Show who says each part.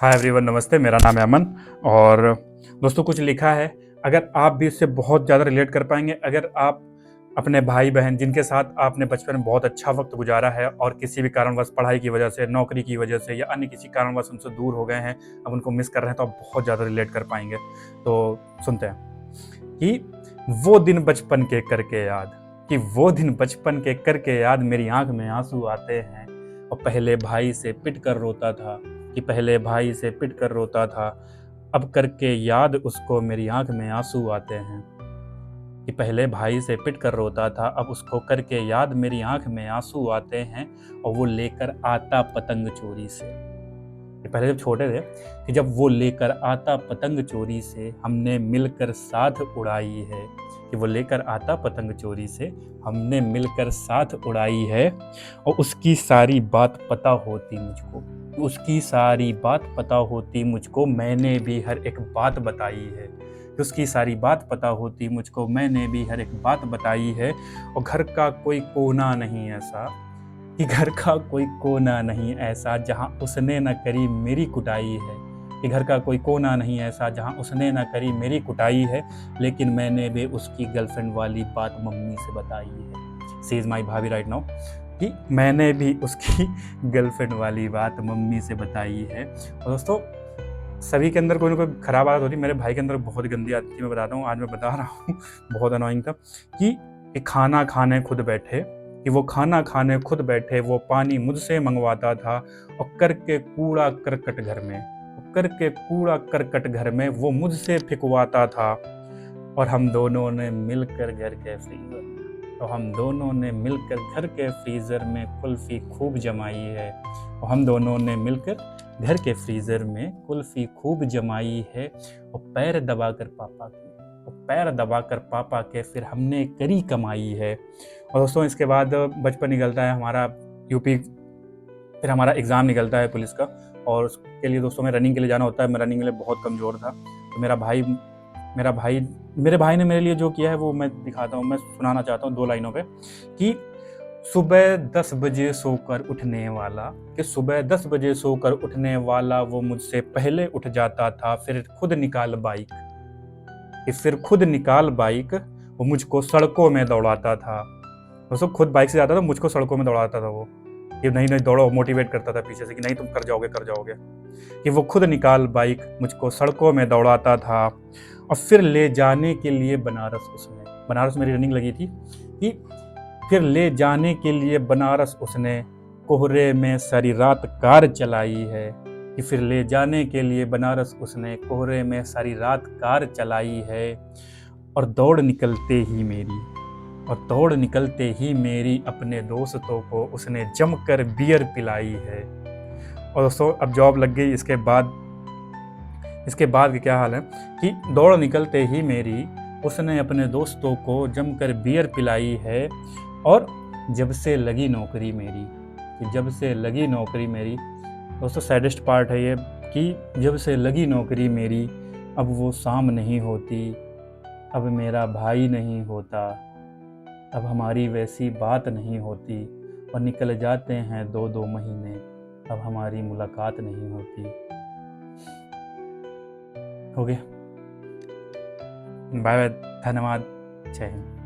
Speaker 1: Hi everyone, नमस्ते। मेरा नाम है अमन। और दोस्तों, कुछ लिखा है, अगर आप भी इससे बहुत ज़्यादा रिलेट कर पाएंगे। अगर आप अपने भाई बहन जिनके साथ आपने बचपन में बहुत अच्छा वक्त गुजारा है और किसी भी कारणवश, पढ़ाई की वजह से, नौकरी की वजह से या अन्य किसी कारणवश उनसे दूर हो गए हैं, अब उनको मिस कर रहे हैं, तो आप बहुत ज़्यादा रिलेट कर पाएंगे। तो सुनते हैं कि वो दिन बचपन के करके याद, कि वो दिन बचपन के करके याद, मेरी आंख में आंसू आते हैं। और पहले भाई से पिट कर रोता था, कि पहले भाई से पिट कर रोता था, अब करके याद उसको मेरी आंख में आंसू आते हैं। कि पहले भाई से पिट कर रोता था, अब उसको करके याद मेरी आंख में आंसू आते हैं। और वो लेकर आता पतंग चोरी से, कि पहले जब छोटे थे, कि जब वो लेकर आता पतंग चोरी से, हमने मिलकर साथ उड़ाई है। कि वो लेकर आता पतंग चोरी से, हमने मिलकर साथ उड़ाई है। और उसकी सारी बात पता होती मुझको, उसकी सारी बात पता होती मुझको, मैंने भी हर एक बात बताई है। उसकी सारी बात पता होती मुझको, मैंने भी हर एक बात बताई है। और घर का कोई कोना नहीं ऐसा, कि घर का कोई कोना नहीं ऐसा जहां उसने न करी मेरी कुटाई है। कि घर का कोई कोना नहीं ऐसा जहां उसने न करी मेरी कुटाई है। लेकिन मैंने भी उसकी गर्लफ्रेंड वाली बात मम्मी से बताई है। सी इज़ माई भाभी राइट नाउ। कि मैंने भी उसकी गर्लफ्रेंड वाली बात मम्मी से बताई है। और दोस्तों, सभी के अंदर कोई ना कोई खराब आदत होती है। मेरे भाई के अंदर बहुत गंदी आदत थी, मैं बताता हूँ, आज मैं बता रहा हूँ। बहुत अनोइंग था कि खाना खाने खुद बैठे, कि वो खाना खाने खुद बैठे, वो पानी मुझसे मंगवाता था। और करके कूड़ा करकट घर में, करके कूड़ा करकट घर में वो मुझसे फिकवाता था। और हम दोनों ने मिलकर घर के फ्रीजर तो हम दोनों ने मिलकर घर के फ्रीज़र में कुल्फ़ी खूब जमाई है। और हम दोनों ने मिलकर घर के फ्रीज़र में कुल्फ़ी खूब जमाई है। और पैर दबाकर पापा के, और पैर दबाकर पापा के फिर हमने करी कमाई है। और दोस्तों, इसके बाद बचपन निकलता है हमारा यूपी, फिर हमारा एग्ज़ाम निकलता है पुलिस का। और उसके लिए दोस्तों मैं रनिंग के लिए जाना होता है। मैं रनिंग के लिए बहुत कमज़ोर था। तो मेरे भाई ने मेरे लिए जो किया है वो मैं दिखाता हूँ, मैं सुनाना चाहता हूँ 2 लाइनों पे। कि सुबह 10 बजे सोकर उठने वाला, कि सुबह 10 बजे सोकर उठने वाला वो मुझसे पहले उठ जाता था। फिर खुद निकाल बाइक, कि फिर खुद निकाल बाइक, वो मुझको सड़कों में दौड़ाता था। दोस्तों, खुद बाइक से जाता था, मुझको सड़कों में दौड़ाता था वो, कि नहीं नहीं दौड़ो, मोटिवेट करता था पीछे से, कि नहीं तुम कर जाओगे कर जाओगे। कि वो खुद निकाल बाइक, मुझको सड़कों में दौड़ाता था। और फिर ले जाने के लिए बनारस मेरी रनिंग लगी थी, कि फिर ले जाने के लिए बनारस उसने कोहरे में सारी रात कार चलाई है। कि फिर ले जाने के लिए बनारस उसने कोहरे में सारी रात कार चलाई है। और दौड़ निकलते ही मेरी, और दौड़ निकलते ही मेरी अपने दोस्तों को उसने जमकर बियर पिलाई है। और दोस्तों, अब जॉब लग गई। इसके बाद की क्या हाल है, कि दौड़ निकलते ही मेरी उसने अपने दोस्तों को जमकर बियर पिलाई है। और जब से लगी नौकरी मेरी, कि जब से लगी नौकरी मेरी, दोस्तों सैडेस्ट पार्ट है ये, कि जब से लगी नौकरी मेरी, अब वो शाम नहीं होती, अब मेरा भाई नहीं होता, अब हमारी वैसी बात नहीं होती। और निकल जाते हैं 2-2 महीने, अब हमारी मुलाकात नहीं होती। हो गया। बाय बाय, धन्यवाद, जय हिंद।